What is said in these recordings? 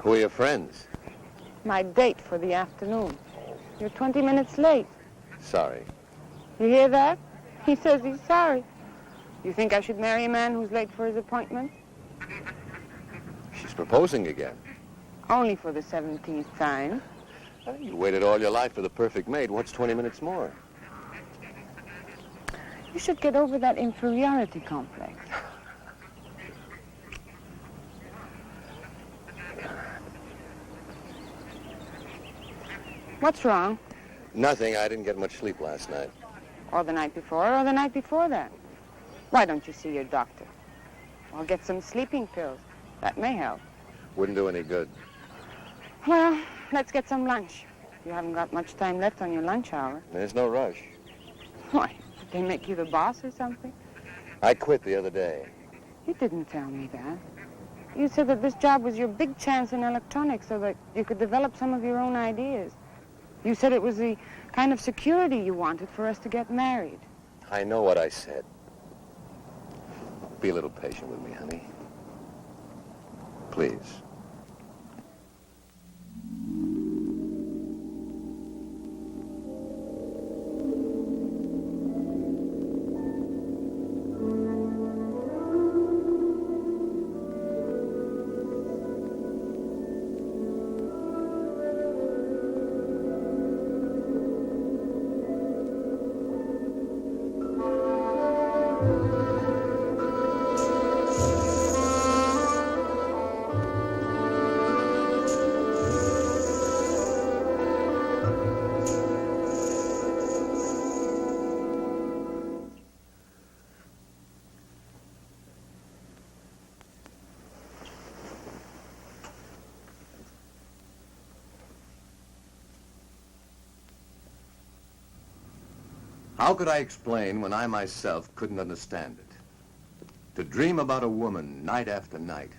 Who are your friends? My date for the afternoon. You're 20 minutes late. Sorry. You hear that? He says he's sorry. You think I should marry a man who's late for his appointment? She's proposing again. Only for the 17th time. You waited all your life for the perfect mate. What's 20 minutes more? You should get over that inferiority complex. What's wrong? Nothing. I didn't get much sleep last night. Or the night before, or the night before that. Why don't you see your doctor? Or get some sleeping pills. That may help. Wouldn't do any good. Well, let's get some lunch. You haven't got much time left on your lunch hour. There's no rush. Why, did they make you the boss or something? I quit the other day. You didn't tell me that. You said that this job was your big chance in electronics so that you could develop some of your own ideas. You said it was the kind of security you wanted for us to get married. I know what I said. Be a little patient with me, honey. Please. How could I explain when I myself couldn't understand it? To dream about a woman night after night,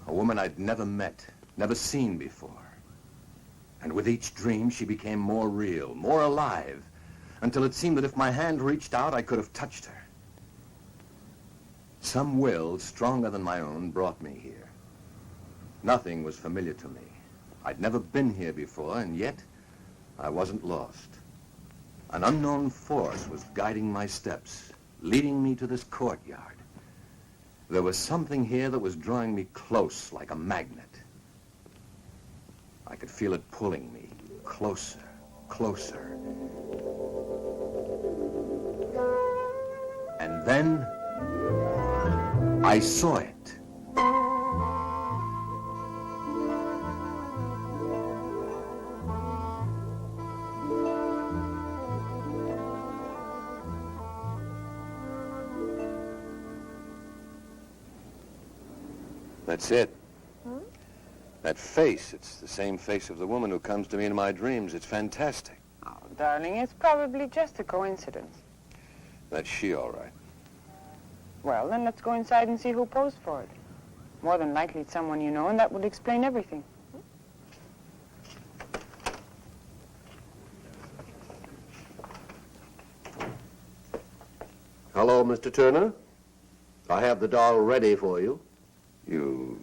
a woman I'd never met, never seen before. And with each dream, she became more real, more alive, until it seemed that if my hand reached out, I could have touched her. Some will, stronger than my own, brought me here. Nothing was familiar to me. I'd never been here before, and yet I wasn't lost. An unknown force was guiding my steps, leading me to this courtyard. There was something here that was drawing me close like a magnet. I could feel it pulling me closer, closer. And then I saw it. That's it. That face, it's the same face of the woman who comes to me in my dreams. It's fantastic. Oh, darling, it's probably just a coincidence. That's she, all right. Well, then let's go inside and see who posed for it. More than likely it's someone you know, and that would explain everything. Hello, Mr. Turner. I have the doll ready for you. You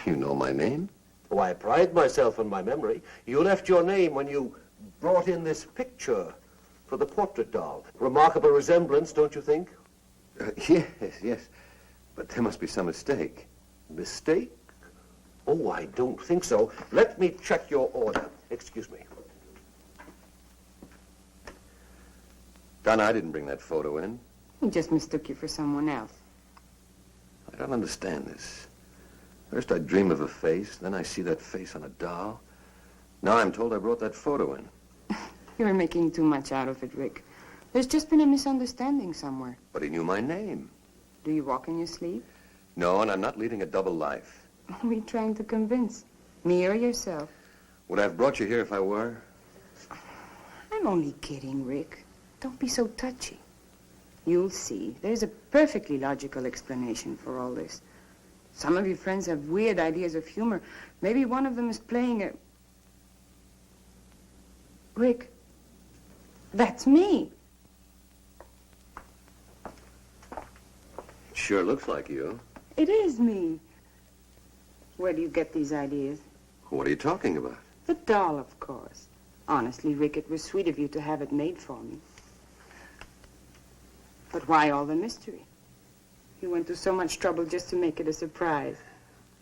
know my name? Oh, I pride myself on my memory. You left your name when you brought in this picture for the portrait doll. Remarkable resemblance, don't you think? Yes. But there must be some mistake. Mistake? Oh, I don't think so. Let me check your order. Excuse me. Donna, I didn't bring that photo in. He just mistook you for someone else. I don't understand this. First I dream of a face, then I see that face on a doll. Now I'm told I brought that photo in. You're making too much out of it, Rick. There's just been a misunderstanding somewhere. But he knew my name. Do you walk in your sleep? No, and I'm not leading a double life. Who are you trying to convince? Me or yourself? Would I have brought you here if I were? I'm only kidding, Rick. Don't be so touchy. You'll see. There's a perfectly logical explanation for all this. Some of your friends have weird ideas of humor. Maybe one of them is playing a... Rick, that's me. It sure looks like you. It is me. Where do you get these ideas? What are you talking about? The doll, of course. Honestly, Rick, it was sweet of you to have it made for me. But why all the mystery? You went to so much trouble just to make it a surprise.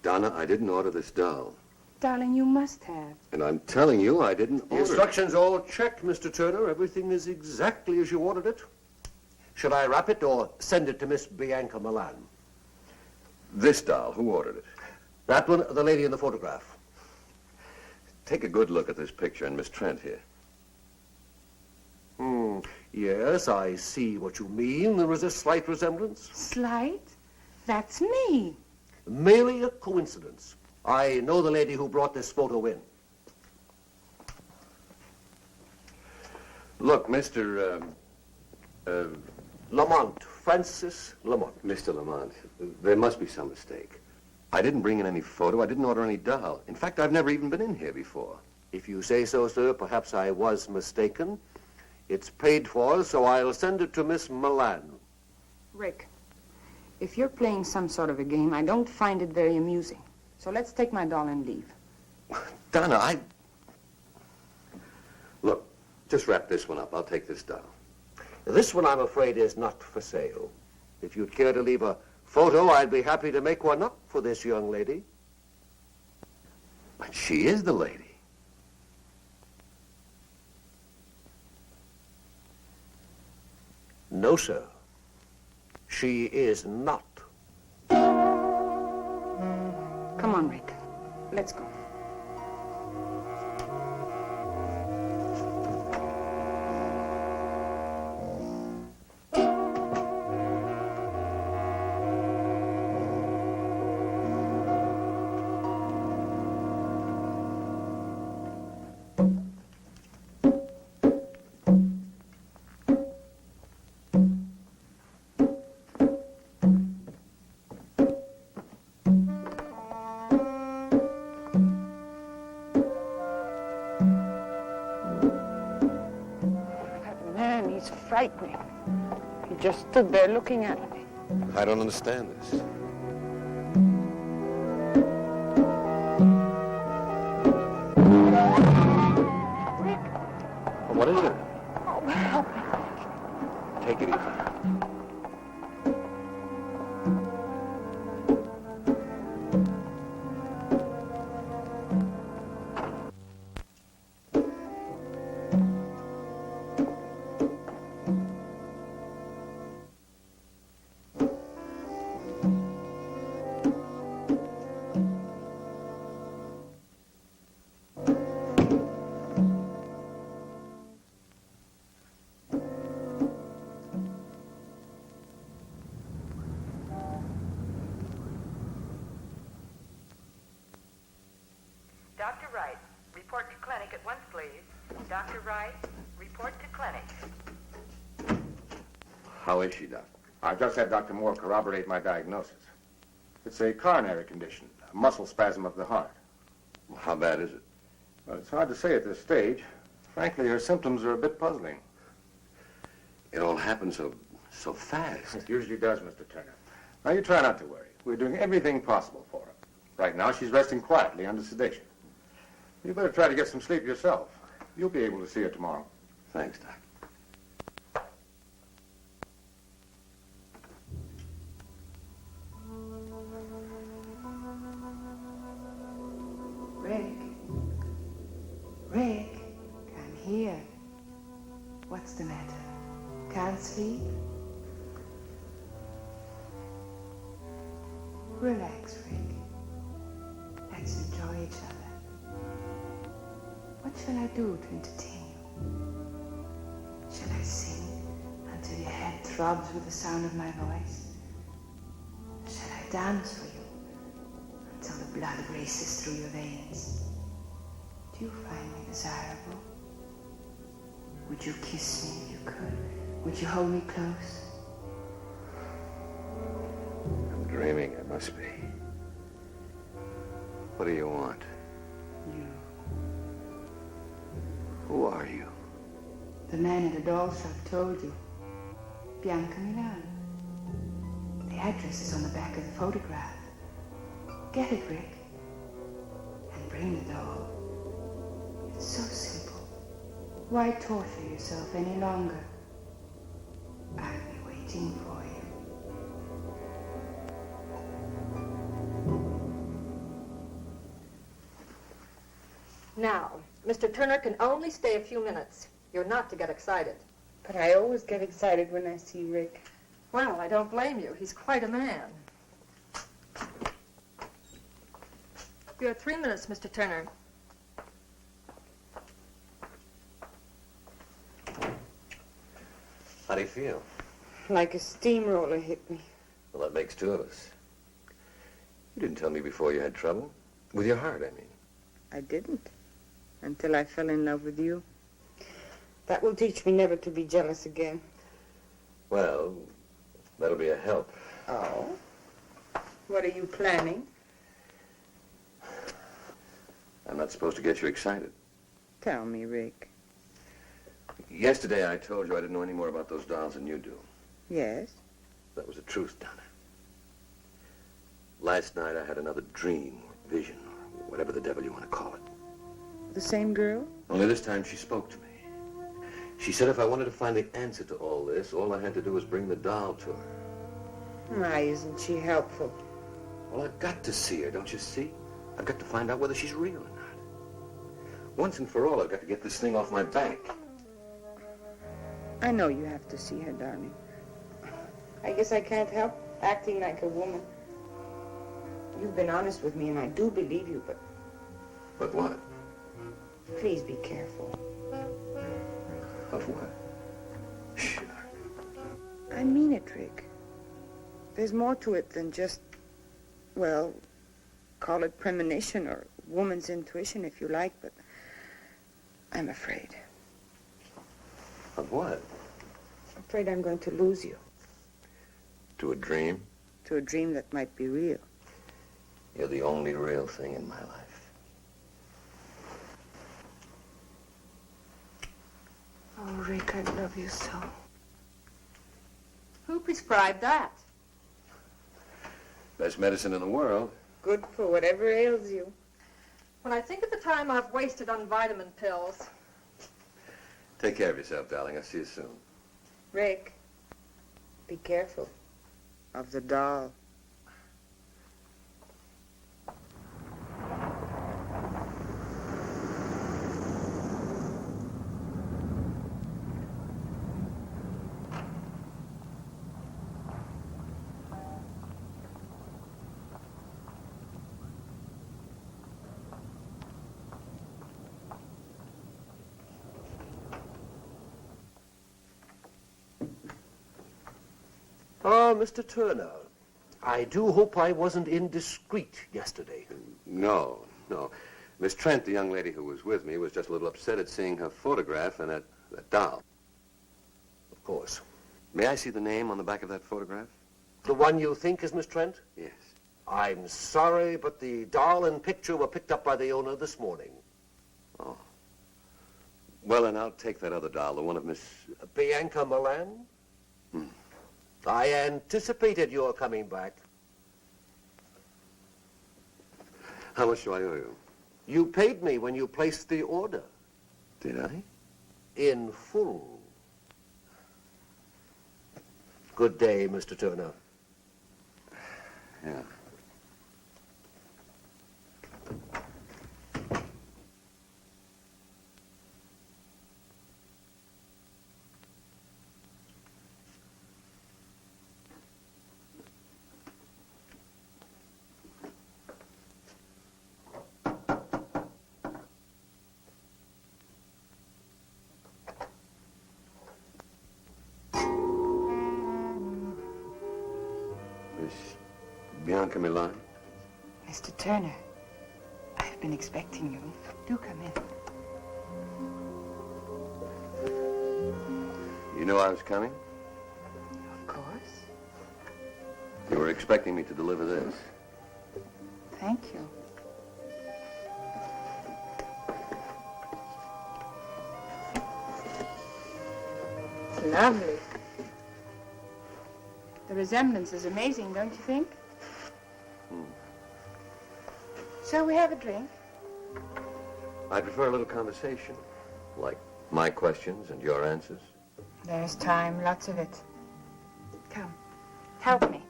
Donna, I didn't order this doll. Darling, you must have. And I'm telling you, I didn't The order it. instructions all checked, Mr. Turner. Everything is exactly as you ordered it. Should I wrap it or send it to Miss Bianca Milan? This doll, who ordered it? That one, the lady in the photograph. Take a good look at this picture and Miss Trent here. Yes, I see what you mean. There is a slight resemblance. Slight? That's me. Merely a coincidence. I know the lady who brought this photo in. Look, Mr. Lamont, Francis Lamont. Mr. Lamont, there must be some mistake. I didn't bring in any photo. I didn't order any doll. In fact, I've never even been in here before. If you say so, sir, perhaps I was mistaken. It's paid for, so I'll send it to Miss Milan. Rick, if you're playing some sort of a game, I don't find it very amusing. So let's take my doll and leave. Donna, Look, just wrap this one up. I'll take this doll. This one, I'm afraid, is not for sale. If you'd care to leave a photo, I'd be happy to make one up for this young lady. But she is the lady. No, sir. She is not. Come on, Rick. Let's go. He's frightening. He just stood there looking at me. I don't understand this. Rick! What is it? Oh, help me. Take it easy. Dr. Wright, report to clinic at once, please. Dr. Wright, report to clinic. How is she, Doc? I just had Dr. Moore corroborate my diagnosis. It's a coronary condition, a muscle spasm of the heart. How bad is it? Well, it's hard to say at this stage. Frankly, her symptoms are a bit puzzling. It all happened so fast. It usually does, Mr. Turner. Now, you try not to worry. We're doing everything possible for her. Right now, she's resting quietly under sedation. You better try to get some sleep yourself. You'll be able to see her tomorrow. Thanks, Doc. Rick. Rick, I'm here. What's the matter? Can't sleep? Relax, Rick. Let's enjoy each other. What shall I do to entertain you? Shall I sing until your head throbs with the sound of my voice? Shall I dance for you until the blood races through your veins? Do you find me desirable? Would you kiss me if you could? Would you hold me close? I'm dreaming, it must be. What do you want? You. Who are you? The man at the doll shop told you. Bianca Milan. The address is on the back of the photograph. Get it, Rick. And bring the doll. It's so simple. Why torture yourself any longer? I'll be waiting for you. Now, Mr. Turner can only stay a few minutes. You're not to get excited. But I always get excited when I see Rick. Well, I don't blame you. He's quite a man. You have 3 minutes, Mr. Turner. How do you feel? Like a steamroller hit me. Well, that makes two of us. You didn't tell me before you had trouble. With your heart, I mean. I didn't. Until I fell in love with you. That will teach me never to be jealous again. Well, that'll be a help. Oh? What are you planning? I'm not supposed to get you excited. Tell me, Rick. Yesterday I told you I didn't know any more about those dolls than you do. Yes? That was the truth, Donna. Last night I had another dream, or vision, or whatever the devil you want to call it. The same girl? Only this time she spoke to me. She said if I wanted to find the answer to all this, all I had to do was bring the doll to her. Why isn't she helpful? Well, I've got to see her, don't you see? I've got to find out whether she's real or not. Once and for all, I've got to get this thing off my back. I know you have to see her, darling. I guess I can't help acting like a woman. You've been honest with me, and I do believe you, but But what? please be careful. Of what? Sure. I mean it, Rick. There's more to it than just, well, call it premonition or woman's intuition if you like, but I'm afraid. Of what? I'm afraid I'm going to lose you To a dream? to a dream that might be real. You're the only real thing in my life. Oh, Rick, I love you so. Who prescribed that? Best medicine in the world. Good for whatever ails you. When I think of the time I've wasted on vitamin pills. Take care of yourself, darling. I'll see you soon. Rick, be careful of the doll. Ah, Mr. Turner, I do hope I wasn't indiscreet yesterday. No. Miss Trent, the young lady who was with me, was just a little upset at seeing her photograph and that doll. Of course. May I see the name on the back of that photograph? The one you think is Miss Trent? Yes. I'm sorry, but the doll and picture were picked up by the owner this morning. Oh. Well, then I'll take that other doll, the one of Miss... Bianca Milan? I anticipated your coming back. How much do I owe you? You paid me when you placed the order. Did I? In full. Good day, Mr. Turner. Yeah. Miss Bianca Milan? Mr. Turner, I've been expecting you. Do come in. You knew I was coming? Of course. You were expecting me to deliver this. Thank you. Lovely. The resemblance is amazing, don't you think? Shall we have a drink? I prefer a little conversation, like my questions and your answers. There's time, lots of it. Come, help me.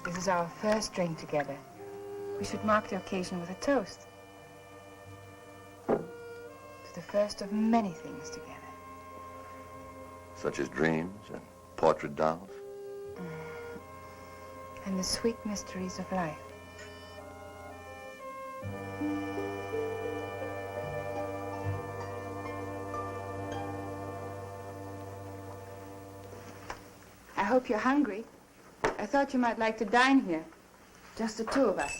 This is our first drink together. We should mark the occasion with a toast. To the first of many things together. Such as dreams and portrait dolls. And the sweet mysteries of life. I hope you're hungry. I thought you might like to dine here. Just the two of us.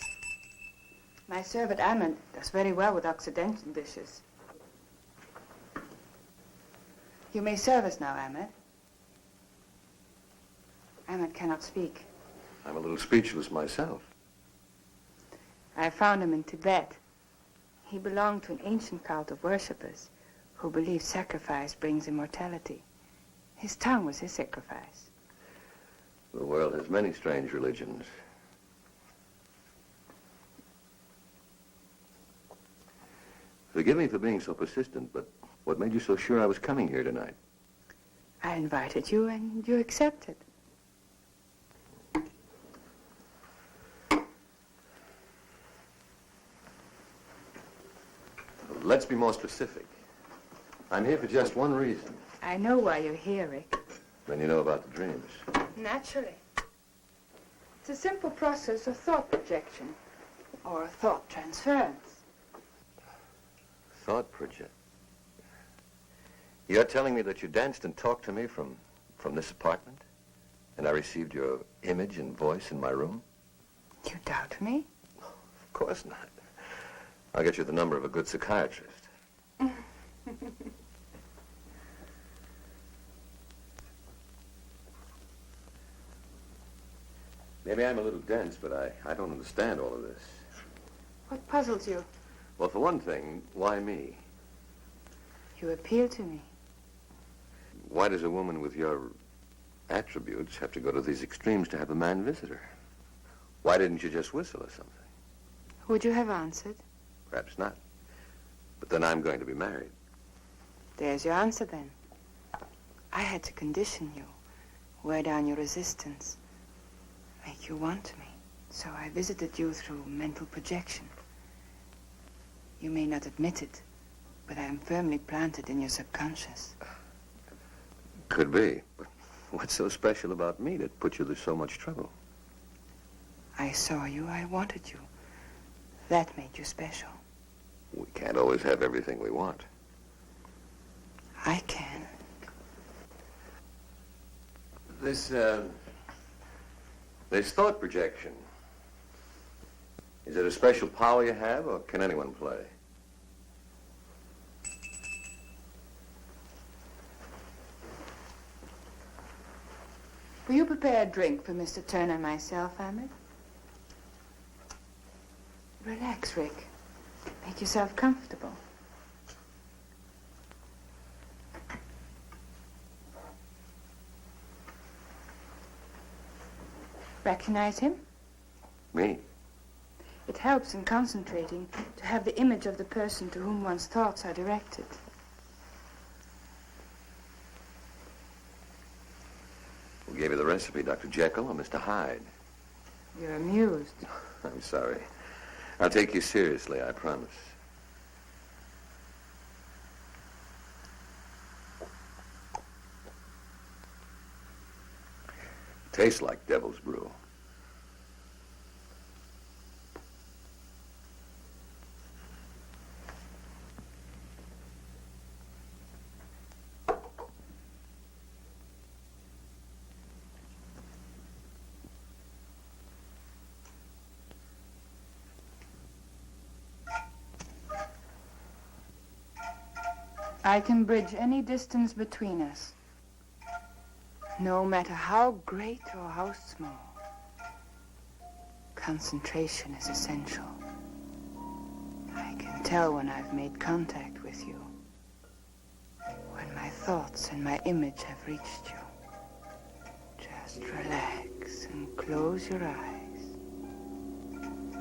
My servant Ahmed does very well with Occidental dishes. You may serve us now, Ahmed. Ahmed cannot speak. I'm a little speechless myself. I found him in Tibet. He belonged to an ancient cult of worshippers who believed sacrifice brings immortality. His tongue was his sacrifice. The world has many strange religions. Forgive me for being so persistent, but what made you so sure I was coming here tonight? I invited you and you accepted. Let's be more specific. I'm here for just one reason. I know why you're here, Rick. Then you know about the dreams. Naturally. It's a simple process of thought projection or thought transference. Thought project. You're telling me that you danced and talked to me from this apartment? And I received your image and voice in my room? You doubt me? Of course not. I'll get you the number of a good psychiatrist. Maybe I'm a little dense, but I don't understand all of this. What puzzles you? Well, for one thing, why me? You appeal to me. Why does a woman with your attributes have to go to these extremes to have a man visit her? Why didn't you just whistle or something? Would you have answered? Perhaps not. But then I'm going to be married. There's your answer then. I had to condition you, wear down your resistance, make you want me. So I visited you through mental projection. You may not admit it, but I am firmly planted in your subconscious. Could be. But what's so special about me that put you to so much trouble? I saw you, I wanted you. That made you special. We can't always have everything we want. I can. This thought projection, Is it a special power you have, or can anyone play? Will you prepare a drink for Mr. Turner and myself, Ahmed? Relax, Rick. Make yourself comfortable. Recognize him? Me? It helps in concentrating to have the image of the person to whom one's thoughts are directed. Who gave you the recipe, Dr. Jekyll or Mr. Hyde? You're amused. I'm sorry. I'll take you seriously, I promise. Tastes like devil's brew. I can bridge any distance between us, no matter how great or how small. Concentration is essential. I can tell when I've made contact with you, when my thoughts and my image have reached you. Just relax and close your eyes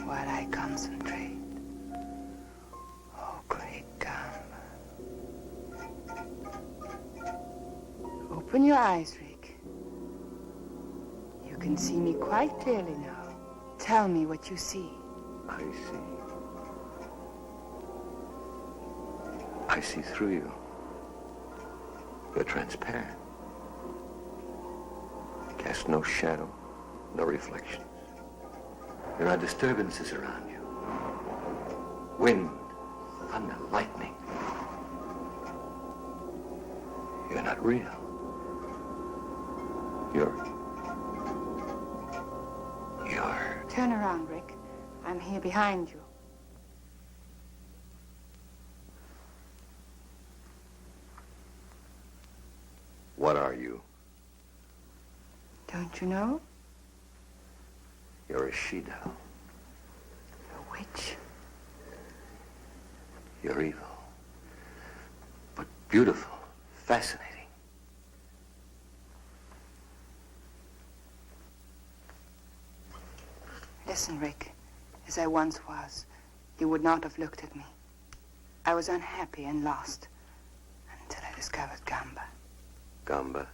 while I concentrate. Oh, great Gamba. Open your eyes, Rick. You can see me quite clearly now. Tell me what you see. I see. I see through you. You're transparent. Cast no shadow, no reflections. There are disturbances around you. Wind, thunder, lightning. You're not real. You're... Turn around, Rick. I'm here behind you. What are you? Don't you know? You're a she-devil. A witch. You're evil. But beautiful, fascinating. Listen, Rick. As I once was, you would not have looked at me. I was unhappy and lost until I discovered Gamba. Gamba?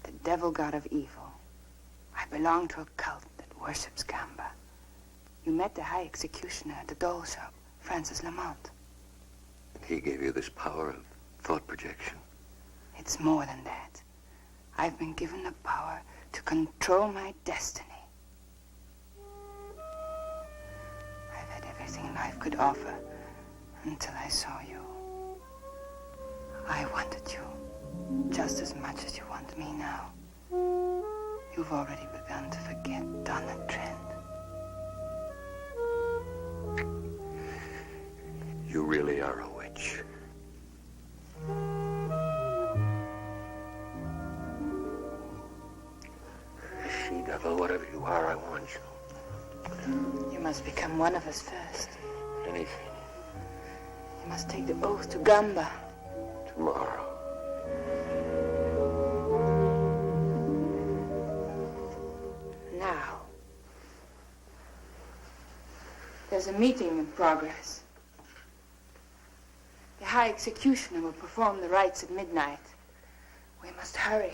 The devil god of evil. I belong to a cult that worships Gamba. You met the high executioner at the doll shop, Francis Lamont. And he gave you this power of thought projection? It's more than that. I've been given the power to control my destiny. I've had everything life could offer until I saw you. I wanted you just as much as you want me now. You've already begun to forget Donna Trent. You really are a witch. She-devil, whatever you are, I want you. You must become one of us first. Anything. You must take the oath to Gamba. Tomorrow. Now. There's a meeting in progress. The High Executioner will perform the rites at midnight. We must hurry.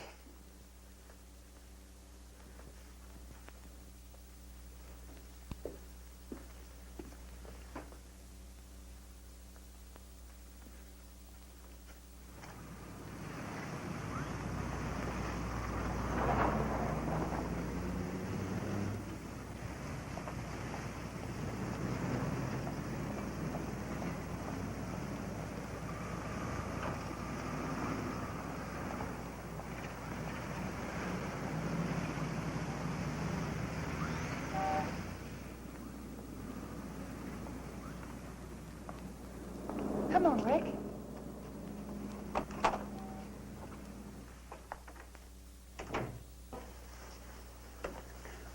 Come on, Rick.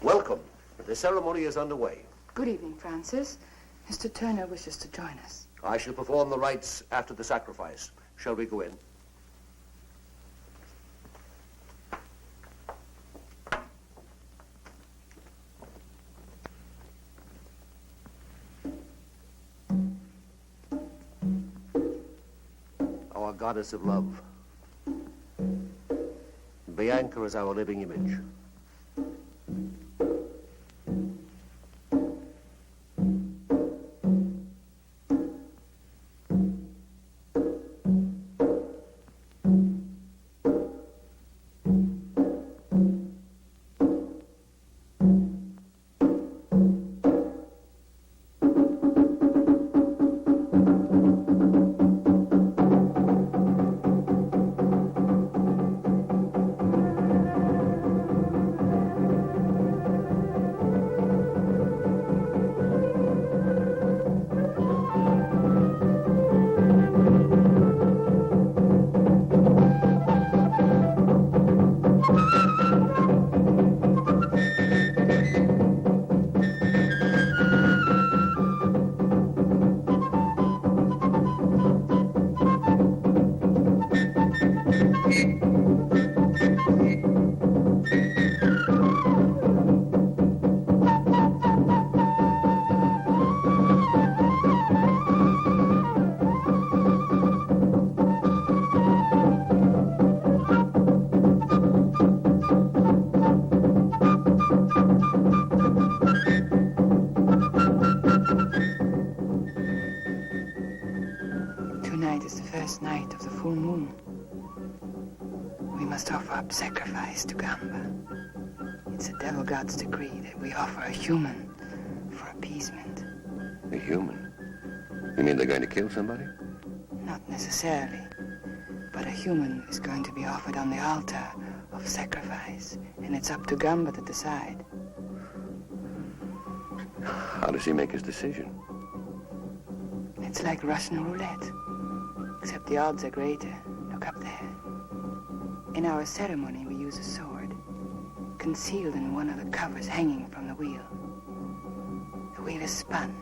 Welcome. The ceremony is underway. Good evening, Francis. Mr. Turner wishes to join us. I shall perform the rites after the sacrifice. Shall we go in? Our goddess of love. Bianca is our living image. Tonight is the first night of the full moon. We must offer up sacrifice to Gamba. It's a devil god's decree that we offer a human for appeasement. A human? You mean they're going to kill somebody? Not necessarily, but a human is going to be offered on the altar of sacrifice, and it's up to Gamba to decide. How does he make his decision? It's like Russian roulette, except the odds are greater. Look up there. In our ceremony, we use a sword, concealed in one of the covers hanging from the wheel. The wheel is spun,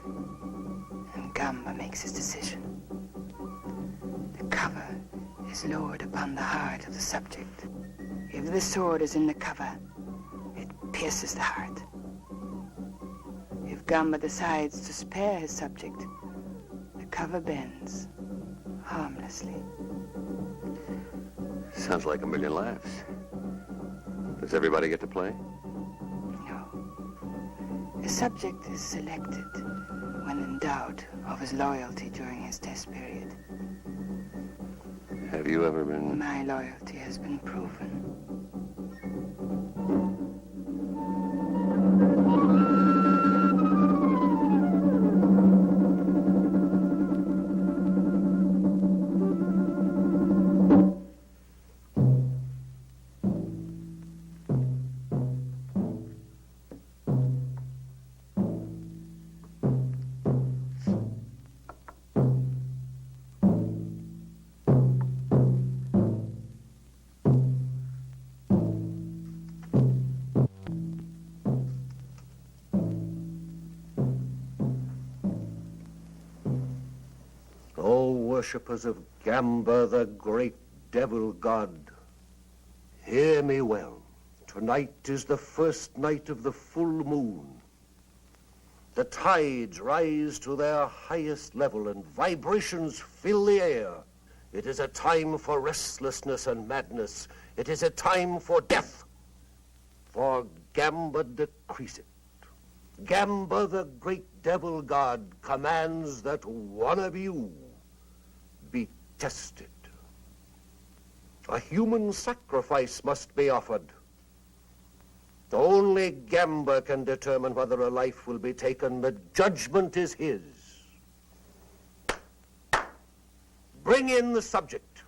and Gamba makes his decision. The cover is lowered upon the heart of the subject. If the sword is in the cover, it pierces the heart. If Gamba decides to spare his subject, the cover bends harmlessly. Sounds like a million laughs. Does everybody get to play? No. The subject is selected when in doubt of his loyalty during his test period. Have you ever been... My loyalty has been proven. Worshippers of Gamba, the great devil god, hear me well. Tonight is the first night of the full moon. The tides rise to their highest level and vibrations fill the air. It is a time for restlessness and madness. It is a time for death. For Gamba decrees it. Gamba, the great devil god, commands that one of you be tested. A human sacrifice must be offered. Only Gamba can determine whether a life will be taken. The judgment is his. Bring in the subject.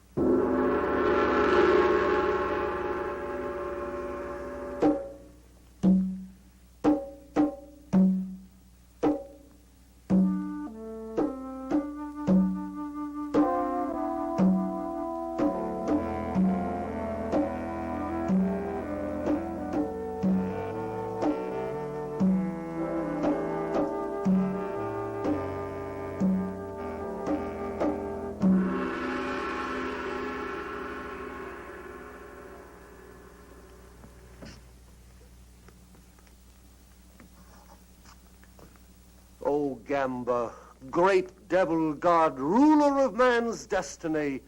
Gamba, great devil god, ruler of man's destiny,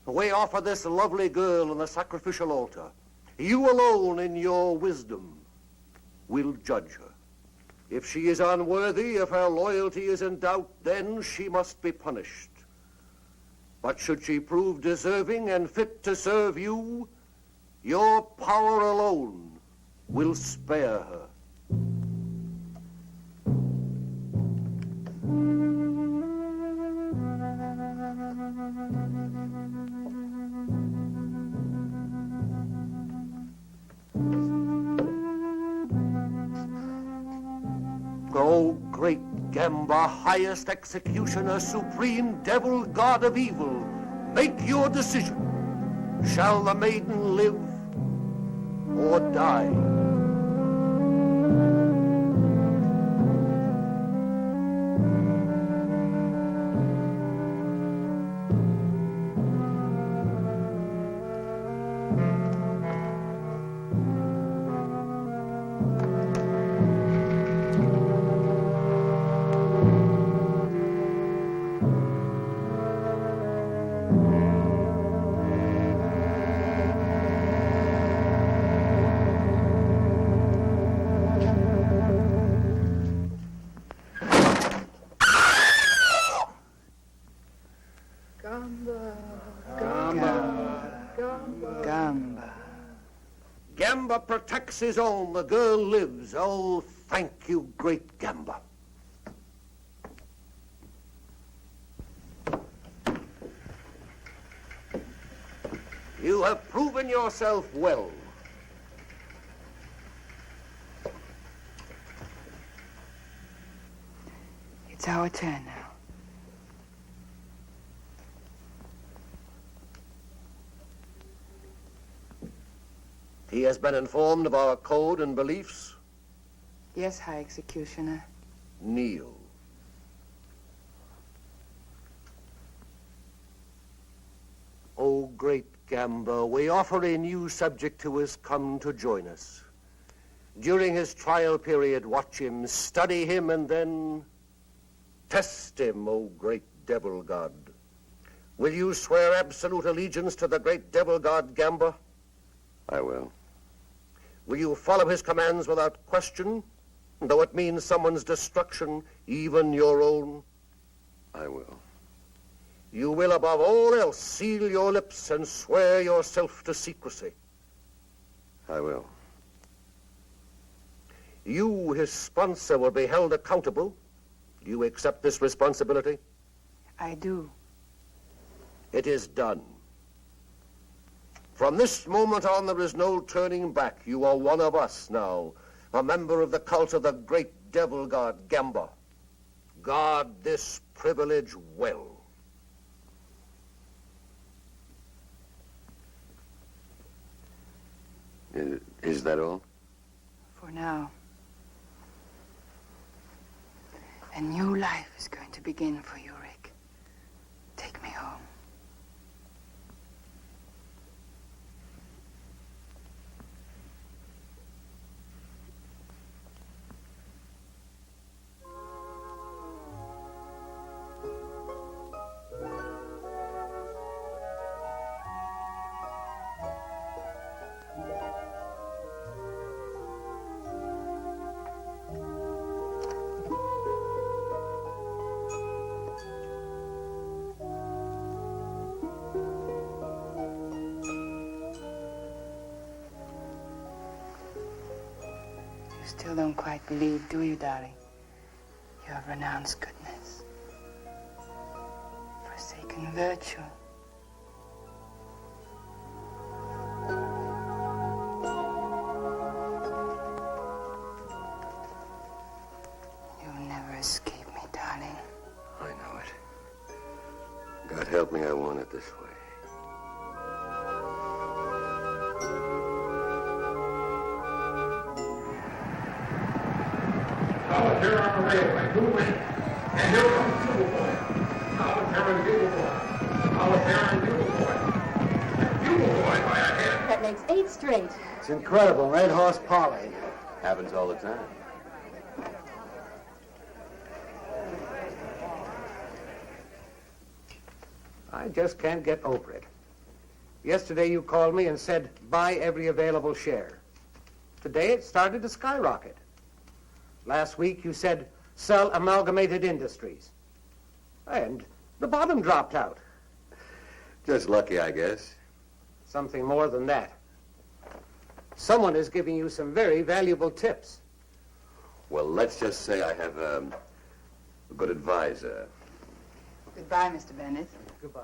we offer this lovely girl on the sacrificial altar. You alone in your wisdom will judge her. If she is unworthy, if her loyalty is in doubt, then she must be punished. But should she prove deserving and fit to serve you, your power alone will spare her. O great Gamba, highest executioner, supreme devil, god of evil, make your decision. Shall the maiden live or die? Gamba protects his own. The girl lives. Oh, thank you, great Gamba. You have proven yourself well. It's our turn now. He has been informed of our code and beliefs. Yes, High Executioner. Kneel. O great Gamba, we offer a new subject who has come to join us. During his trial period, watch him, study him, and then test him, O great devil god. Will you swear absolute allegiance to the great devil god Gamba? I will. Will you follow his commands without question, though it means someone's destruction, even your own? I will. You will, above all else, seal your lips and swear yourself to secrecy. I will. You, his sponsor, will be held accountable. Do you accept this responsibility? I do. It is done. From this moment on, there is no turning back. You are one of us now, a member of the cult of the great devil god Gamba. Guard this privilege well. Is that all? For now. A new life is going to begin for you, Rick. Take me home. Still don't quite believe, do you, darling? You have renounced goodness, forsaken virtue. You'll never escape me, darling. I know it. God help me, I want it this way. Here on the railway, move in. And here comes Bugle Boy. Solitary Bugle Boy. Solitary Bugle Boy. Bugle Boy by a head. That makes 8 straight. It's incredible, Red Horse Polly. Happens all the time. I just can't get over it. Yesterday you called me and said, buy every available share. Today it started to skyrocket. Last week you said, sell Amalgamated Industries. And the bottom dropped out. Just lucky, I guess. Something more than that. Someone is giving you some very valuable tips. Well, let's just say I have a good advisor. Goodbye, Mr. Bennett. Goodbye.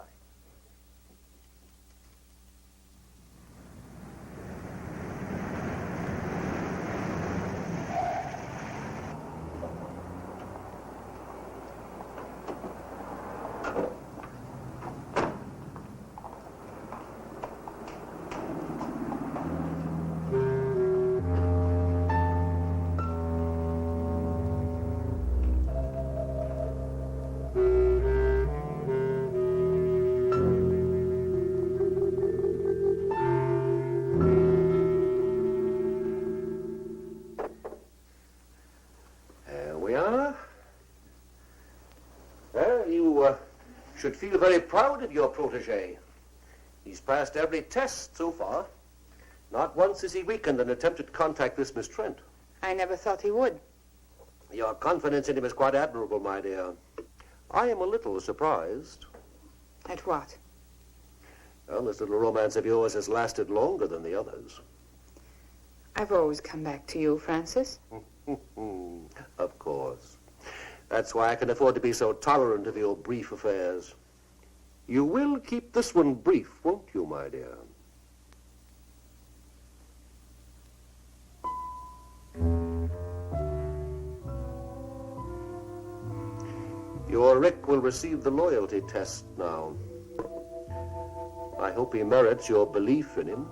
Should feel very proud of your protege. He's passed every test so far. Not once has he weakened in attempted to contact this Miss Trent. I never thought he would. Your confidence in him is quite admirable, my dear. I am a little surprised. At what? Well, this little romance of yours has lasted longer than the others. I've always come back to you, Francis. Of course. That's why I can afford to be so tolerant of your brief affairs. You will keep this one brief, won't you, my dear? Your Rick will receive the loyalty test now. I hope he merits your belief in him.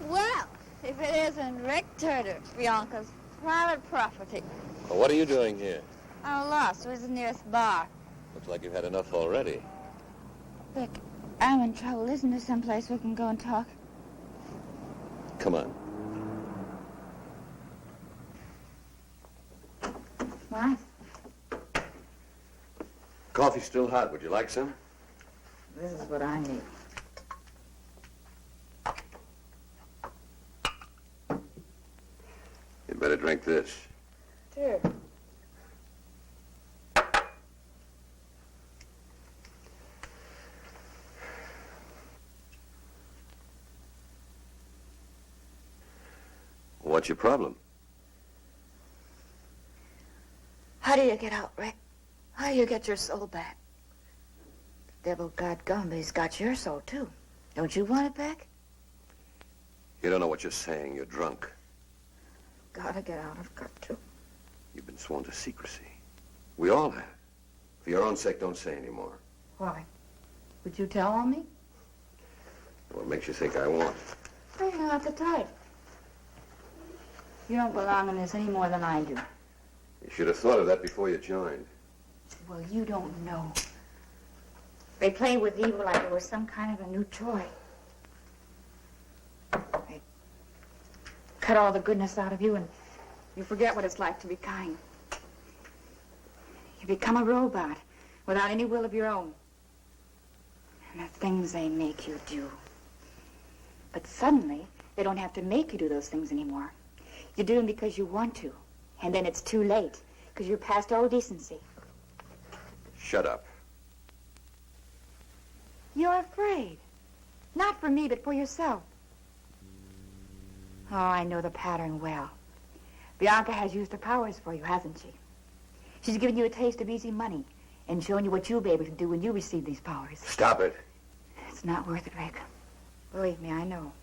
Well, if it isn't Rick Turner, Bianca's private property. Well, what are you doing here? I'm lost. Where's the nearest bar? Looks like you've had enough already. Rick, I'm in trouble. Isn't there someplace we can go and talk? Come on. What? Coffee's still hot. Would you like some? This is what I need. You'd better drink this. Sure. What's your problem? How do you get out, Rick? How do you get your soul back? The devil got Gumby's got your soul, too. Don't you want it back? You don't know what you're saying. You're drunk. Gotta get out. I've got to. You've been sworn to secrecy. We all have. For your own sake, don't say any more. Why? Would you tell on me? What makes you think I won't? You're not the type. You don't belong in this any more than I do. You should have thought of that before you joined. Well, you don't know. They play with evil like it was some kind of a new toy. They cut all the goodness out of you and you forget what it's like to be kind. You become a robot without any will of your own. And the things they make you do. But suddenly, they don't have to make you do those things anymore. You do them because you want to. And then it's too late, because you're past all decency. Shut up. You're afraid. Not for me, but for yourself. Oh, I know the pattern well. Bianca has used her powers for you, hasn't she? She's given you a taste of easy money and shown you what you'll be able to do when you receive these powers. Stop it. It's not worth it, Rick. Believe me, I know.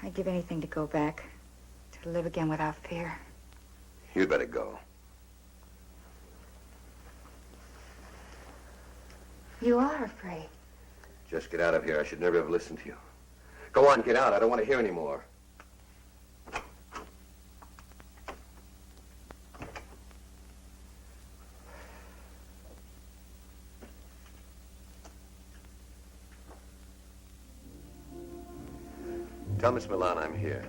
I'd give anything to go back, to live again without fear. You'd better go. You are afraid. Just get out of here. I should never have listened to you. Go on, get out. I don't want to hear any more. Tell Miss Milan I'm here.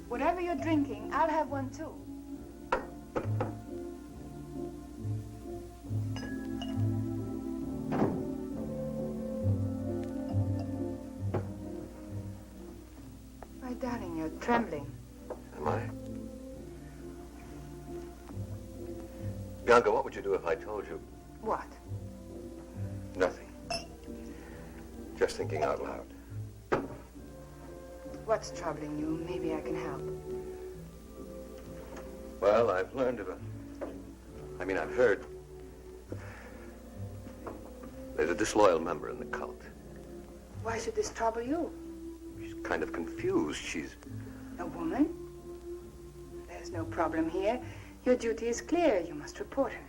Whatever you're drinking, I'll have one too. My darling, you're trembling. Am I? Bianca, what would you do if I told you What? nothing? Just thinking out loud. What's troubling you? Maybe I can help. Well, I've learned of I've heard there's a disloyal member in the cult. Why should this trouble you? She's kind of confused. She's... A woman? There's no problem here. Your duty is clear. You must report her.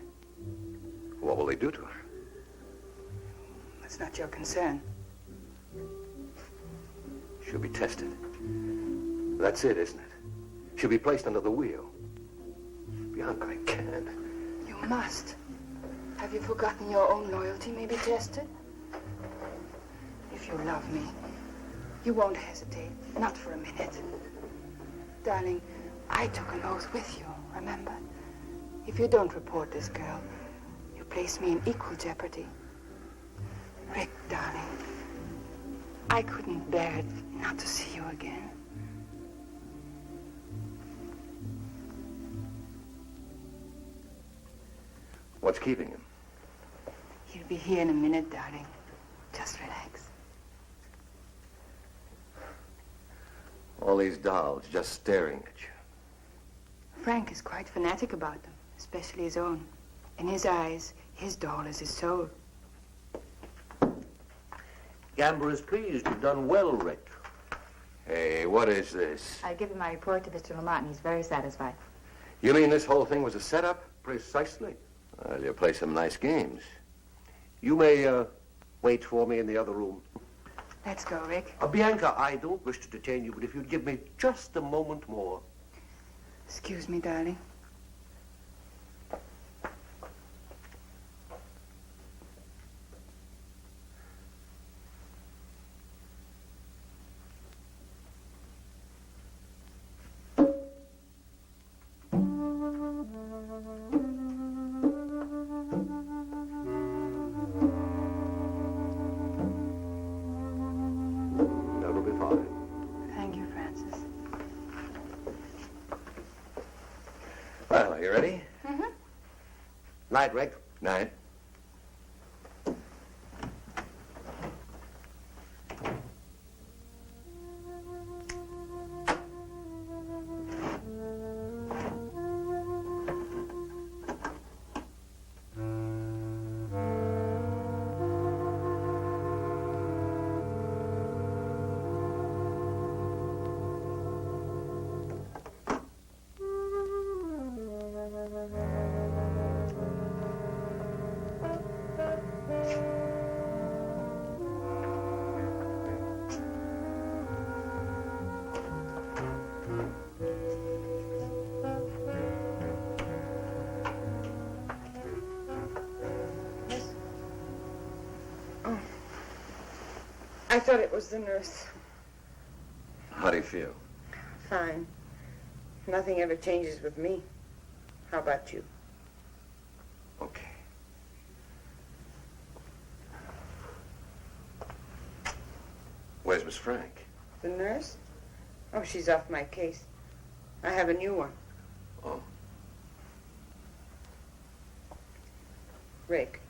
What will they do to her? That's not your concern. She'll be tested. That's it, isn't it? She'll be placed under the wheel. Bianca, I can't. You must. Have you forgotten your own loyalty may be tested? If you love me, you won't hesitate. Not for a minute. Darling, I took an oath with you, remember? If you don't report this girl, you place me in equal jeopardy. Rick, darling, I couldn't bear it not to see you again. What's keeping him? He'll be here in a minute, darling. Just relax. All these dolls just staring at you. Frank is quite fanatic about them, especially his own. In his eyes, his doll is his soul. Gamber is pleased. You've done well, Rick. Hey, what is this? I give him my report to Mr. Lamont, and he's very satisfied. You mean this whole thing was a setup? Precisely. Well, you play some nice games. You may wait for me in the other room. Let's go, Rick. Bianca, I don't wish to detain you, but if you'd give me just a moment more. Excuse me, darling. That'll be fine. Thank you, Francis. Well, are you ready? Night, Rick. Night. I thought it was the nurse. How do you feel? Fine. Nothing ever changes with me. How about you? Okay. Where's Miss Frank? The nurse? Oh, she's off my case. I have a new one. Oh. Rick.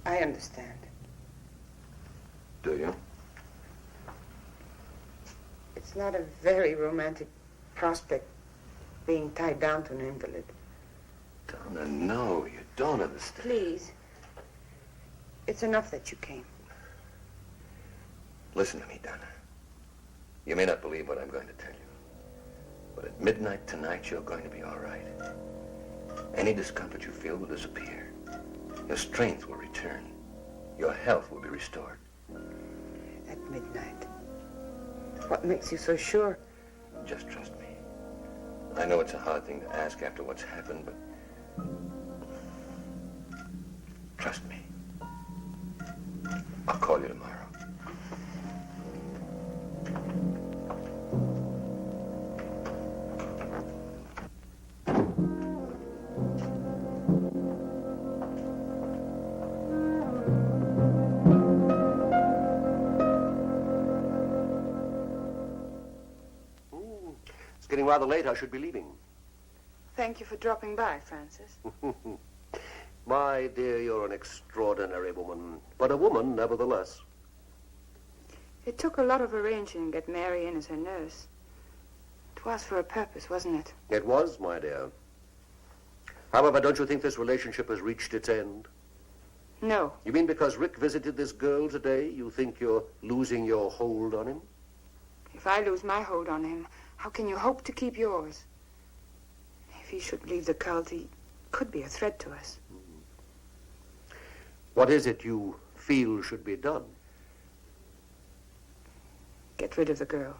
I understand. Do you? It's not a very romantic prospect being tied down to an invalid. Donna, no, you don't understand. Please. It's enough that you came. Listen to me, Donna. You may not believe what I'm going to tell you, but at midnight tonight, you're going to be all right. Any discomfort you feel will disappear. Your strength will return. Your health will be restored. At midnight. What makes you so sure? Just trust me. I know it's a hard thing to ask after what's happened, but trust me. I'll call you tomorrow. It's getting rather late. I should be leaving. Thank you for dropping by, Francis. My dear, you're an extraordinary woman, but a woman nevertheless. It took a lot of arranging to get Mary in as her nurse. It was for a purpose, wasn't it? It was, my dear. However, don't you think this relationship has reached its end? No. You mean because Rick visited this girl today, you think you're losing your hold on him? If I lose my hold on him, how can you hope to keep yours? If he should leave the cult, he could be a threat to us. What is it you feel should be done? Get rid of the girl.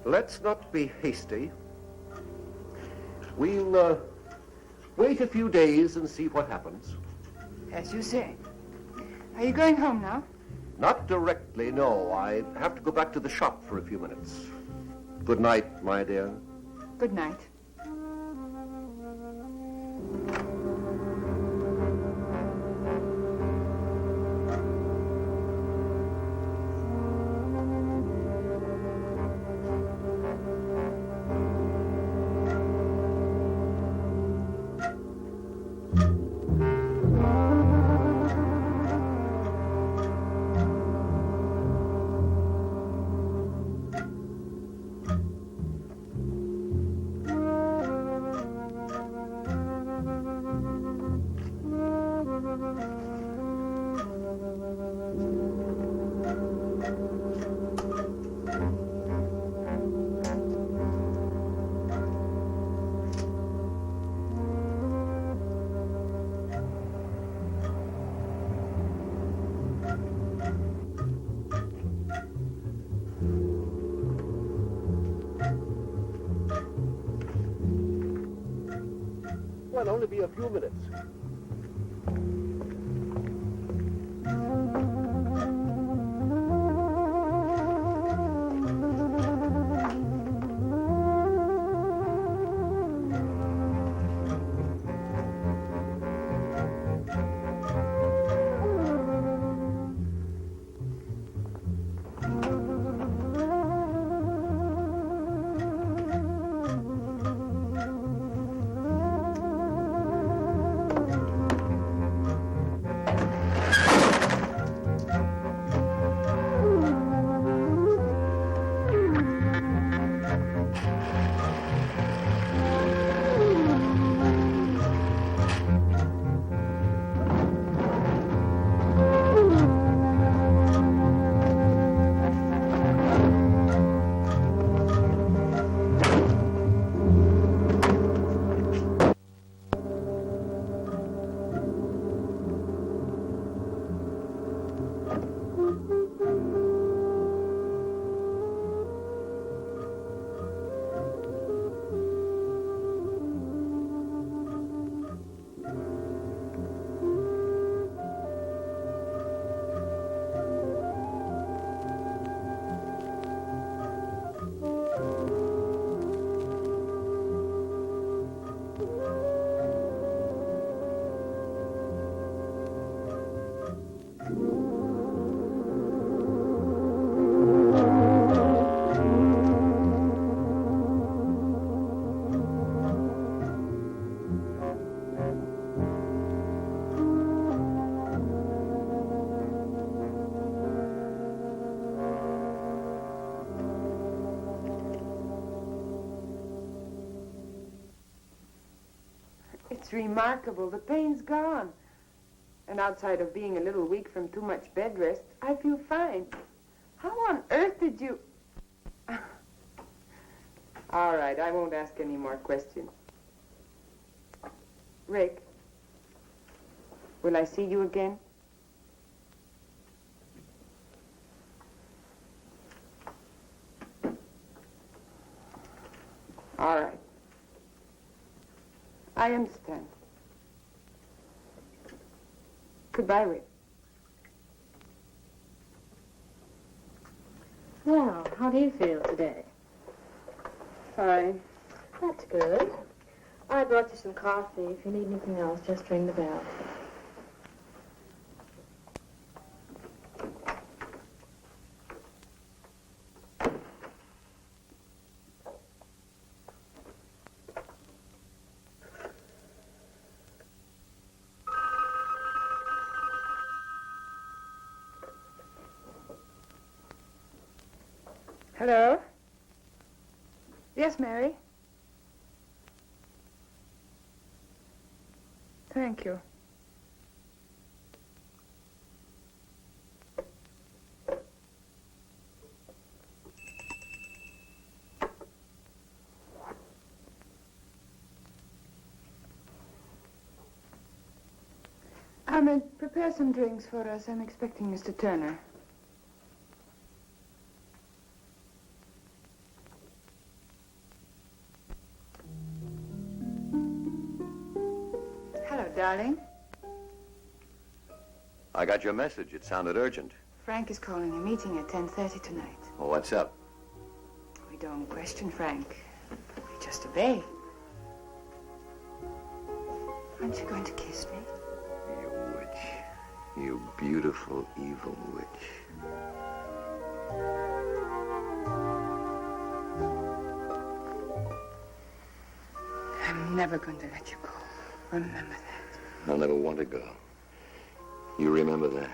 Let's not be hasty. We'll wait a few days and see what happens. As you say. Are you going home now? Not directly, no. I have to go back to the shop for a few minutes. Good night, my dear. Good night. Well, only be a few minutes. remarkable. The pain's gone. And outside of being a little weak from too much bed rest, I feel fine. How on earth did you... All right, I won't ask any more questions. Rick, will I see you again? All right. I understand. Goodbye, Rick. Well, how do you feel today? Fine. That's good. I brought you some coffee. If you need anything else, just ring the bell. Hello? Yes, Mary? Thank you. Ahmed, prepare some drinks for us. I'm expecting Mr. Turner. Hello, darling. I got your message. It sounded urgent. Frank is calling a meeting at 10:30 tonight. Well, what's up? We don't question Frank. We just obey. Aren't you going to kiss me? You witch. You beautiful, evil witch. I'm never going to let you go. Remember that. I'll never want to go. You remember that.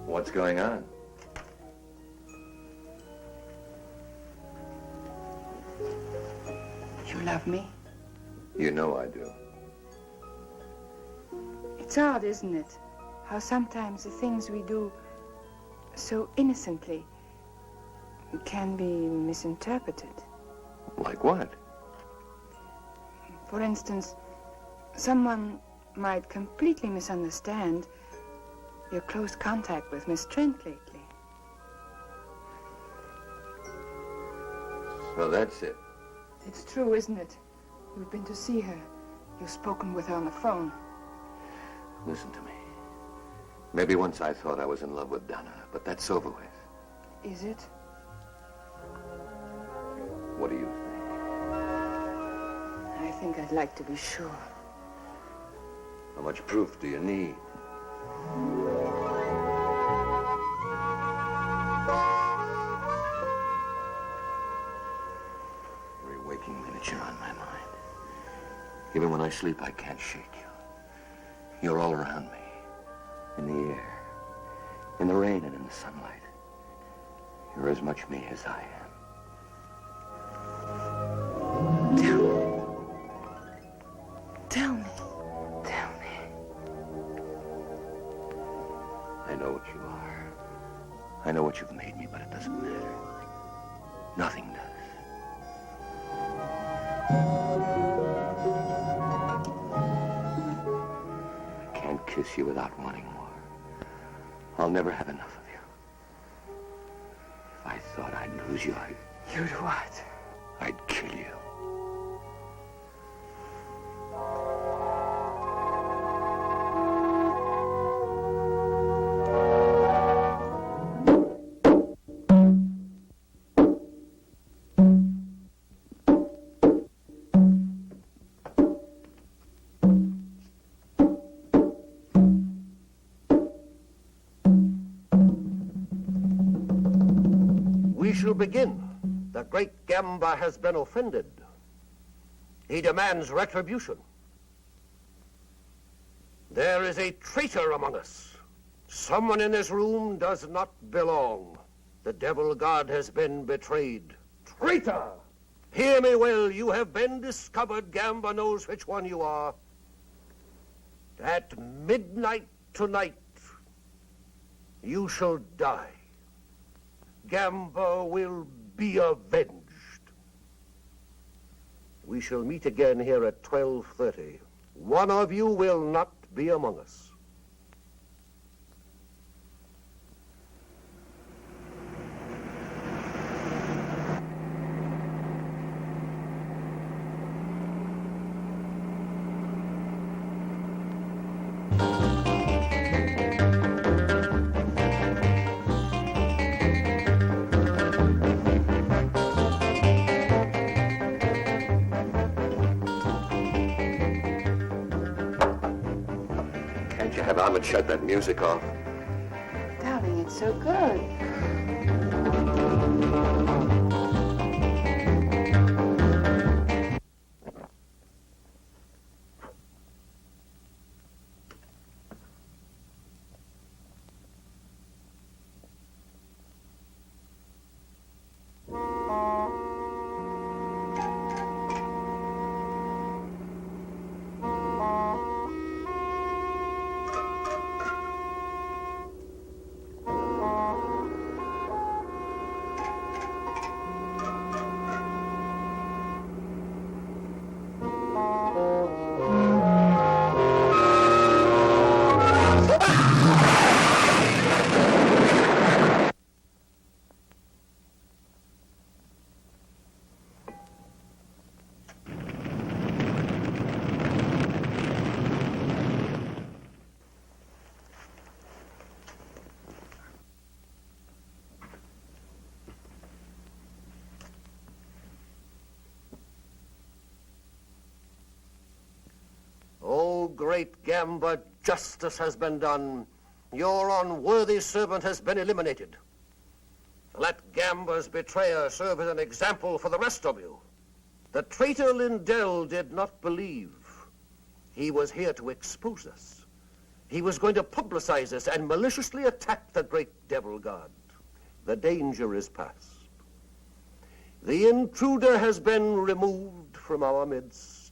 What's going on? You love me? You know I do. It's odd, isn't it? How sometimes the things we do so innocently can be misinterpreted. Like what? For instance, someone might completely misunderstand your close contact with Miss Trent lately. So that's it. It's true, isn't it? You've been to see her. You've spoken with her on the phone. Listen to me. Maybe once I thought I was in love with Donna, but that's over with. Is it? What do you think? I think I'd like to be sure. How much proof do you need? Every waking minute you're on my mind. Even when I sleep, I can't shake you. You're all around me. In the air. In the rain and in the sunlight. You're as much me as I am. Tell me. Tell me. I know what you are. I know what you've made me, but it doesn't matter. Nothing does. I can't kiss you without wanting more. I'll never have enough of you. If I thought I'd lose you, You'd what? I'd kill you. We shall begin. The great Gamba has been offended. He demands retribution. There is a traitor among us. Someone in this room does not belong. The devil god has been betrayed. Traitor! Hear me well, you have been discovered. Gamba knows which one you are. At midnight tonight, you shall die. Gamba will be avenged. We shall meet again here at 12:30. One of you will not be among us. Can't you have Ahmed shut that music off? Darling, it's so good. O great Gamba, justice has been done. Your unworthy servant has been eliminated. Let Gamba's betrayer serve as an example for the rest of you. The traitor Lindell did not believe. He was here to expose us. He was going to publicize us and maliciously attack the great devil god. The danger is past. The intruder has been removed from our midst.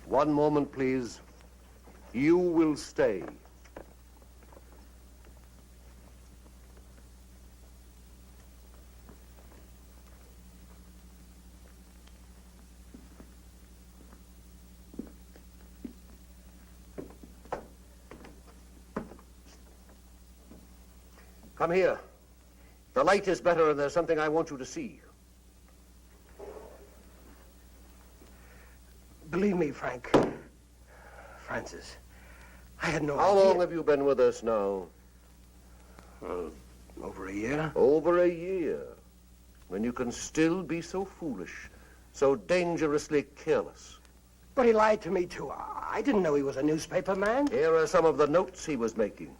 One moment, please. You will stay. Come here. The light is better and there's something I want you to see. Believe me, Francis, I had no How idea. long have you been with us now? Over a year. Over a year. When you can still be so foolish, so dangerously careless. But he lied to me, too. I didn't know he was a newspaper man. Here are some of the notes he was making.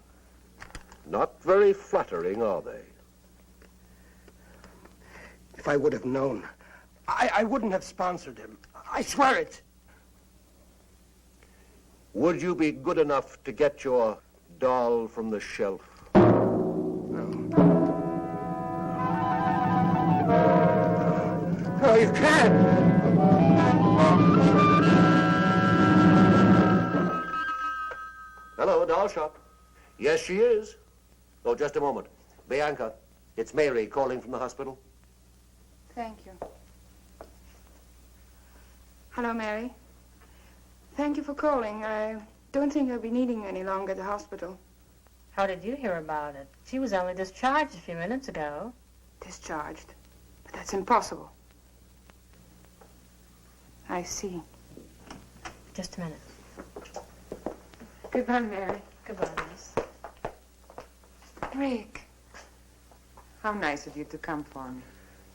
Not very flattering, are they? If I would have known, I wouldn't have sponsored him. I swear it. Would you be good enough to get your doll from the shelf? No, you can't. Hello, doll shop. Yes, she is. Oh, just a moment. Bianca, it's Mary calling from the hospital. Thank you. Hello, Mary. Thank you for calling. I don't think I'll be needing you any longer at the hospital. How did you hear about it? She was only discharged a few minutes ago. Discharged? But that's impossible. I see. Just a minute. Goodbye, Mary. Goodbye, Miss. Rick. How nice of you to come for me.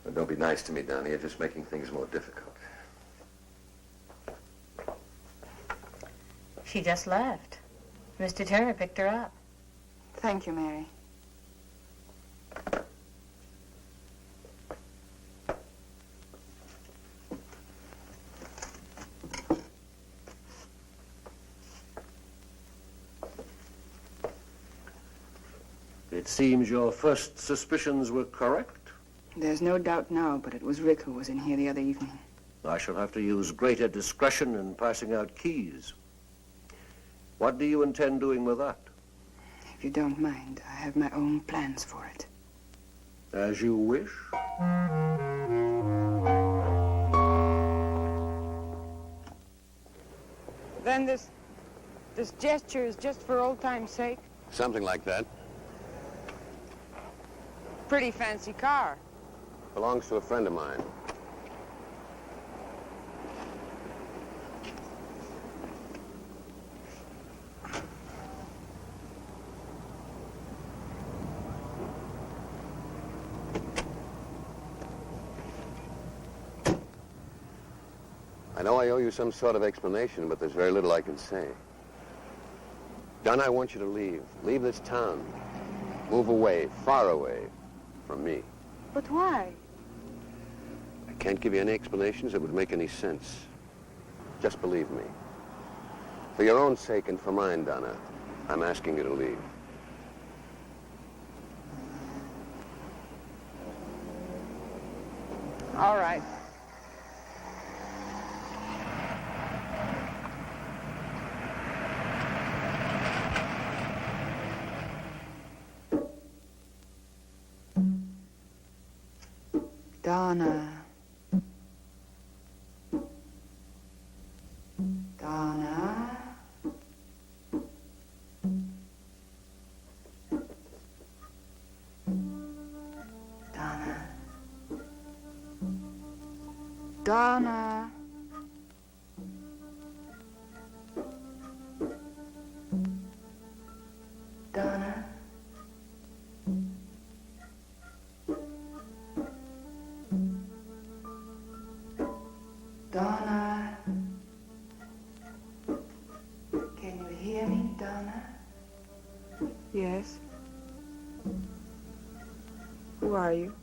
Well, don't be nice to me, Donnie. You're just making things more difficult. She just left. Mr. Turner picked her up. Thank you, Mary. It seems your first suspicions were correct. There's no doubt now, but it was Rick who was in here the other evening. I shall have to use greater discretion in passing out keys. What do you intend doing with that? If you don't mind, I have my own plans for it. As you wish. Then this gesture is just for old time's sake? Something like that. Pretty fancy car. Belongs to a friend of mine. I know I owe you some sort of explanation, but there's very little I can say. Dunn, I want you to leave. Leave this town. Move away, far away from me. But why? I can't give you any explanations that would make any sense. Just believe me. For your own sake and for mine, Donna, I'm asking you to leave. All right. Donna. Donna. Donna. Donna. Donna. Donna. Can you hear me, Donna? Yes. Who are you?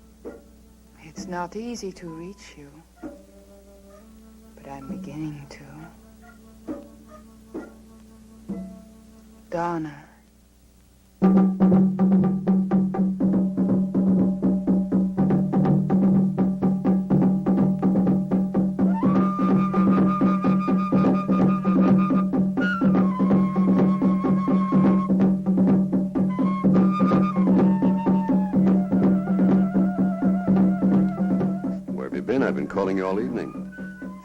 It's not easy to reach you, but I'm beginning to. Donna. I've been calling you all evening.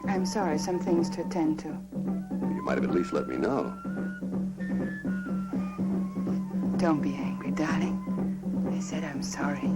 I'm sorry, some things to attend to. You might have at least let me know. Don't be angry, darling. I said I'm sorry.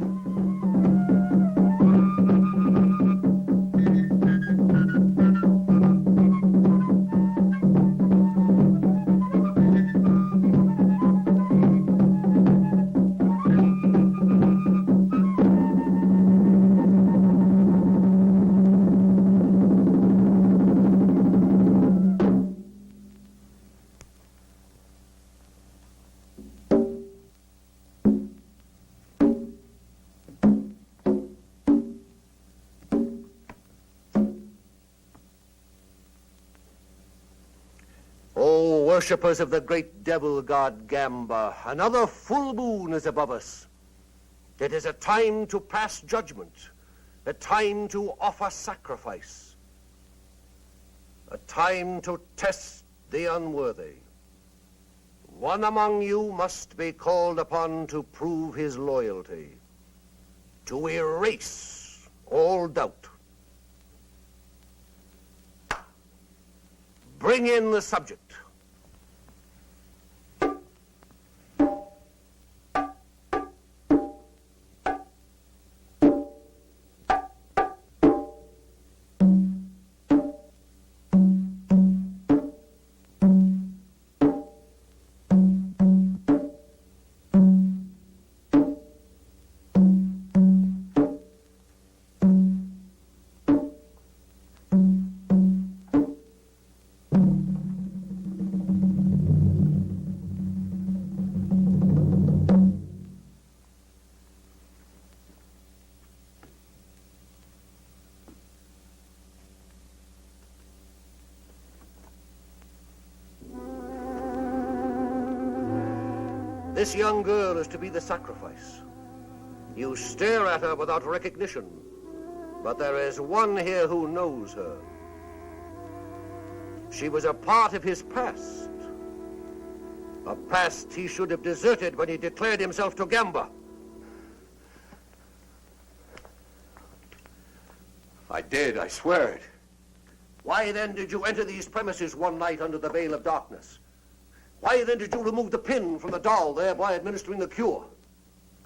Worshippers of the great devil god Gamba, another full moon is above us. It is a time to pass judgment, a time to offer sacrifice, a time to test the unworthy. One among you must be called upon to prove his loyalty, to erase all doubt. Bring in the subject. This young girl is to be the sacrifice. You stare at her without recognition, but there is one here who knows her. She was a part of his past. A past he should have deserted when he declared himself to Gamba. I did, I swear it. Why then did you enter these premises one night under the veil of darkness? Why then did you remove the pin from the doll, thereby administering the cure?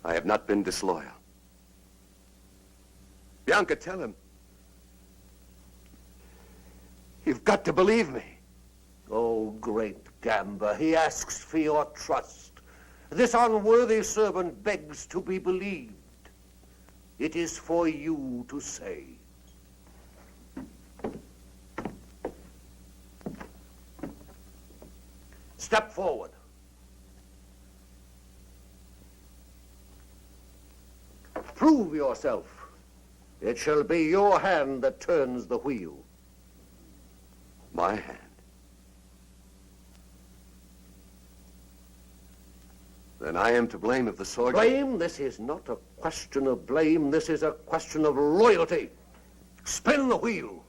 I have not been disloyal. Bianca, tell him. You've got to believe me. Oh, great Gamba, he asks for your trust. This unworthy servant begs to be believed. It is for you to say. Step forward. Prove yourself. It shall be your hand that turns the wheel. My hand? Then I am to blame if the sword... Blame? This is not a question of blame. This is a question of loyalty. Spin the wheel.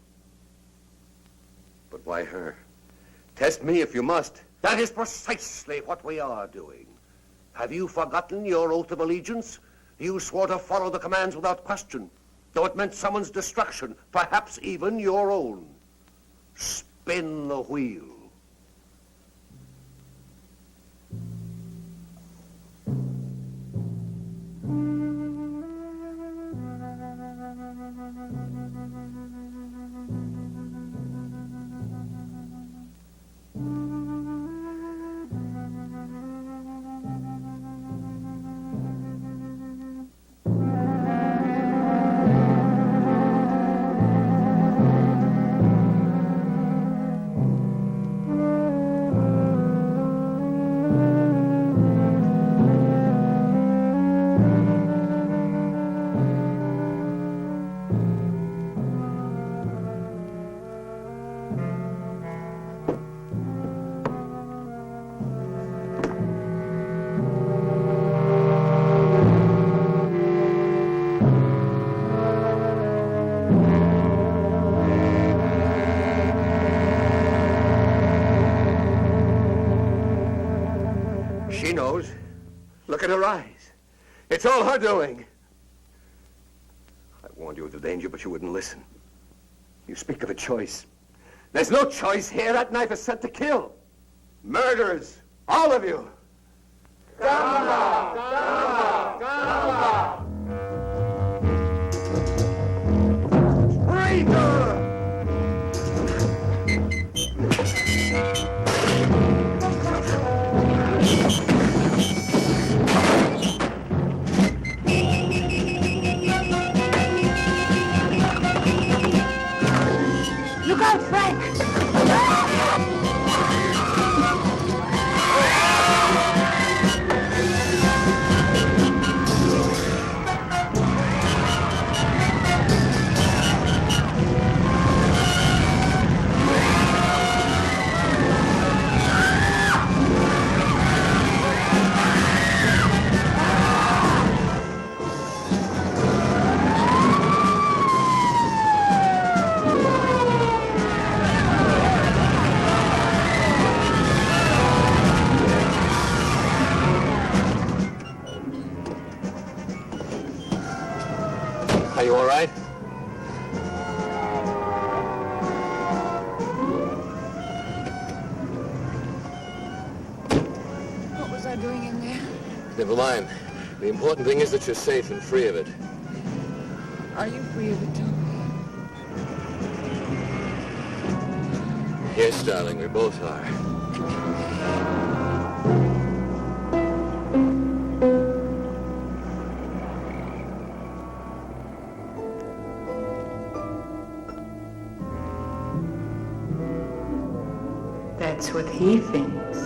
But why her? Test me if you must. That is precisely what we are doing. Have you forgotten your oath of allegiance? You swore to follow the commands without question, though it meant someone's destruction, perhaps even your own. Spin the wheel. She knows. Look at her eyes. It's all her doing. I warned you of the danger, but you wouldn't listen. You speak of a choice. There's no choice here. That knife is set to kill. Murderers. All of you. Gamba! Gamba! Gamba! Traitor! Look out, Frank! Are you all right? What was I doing in there? Never mind. The important thing is that you're safe and free of it. Are you free of it, Tom? Yes, darling, we both are. That's what he thinks.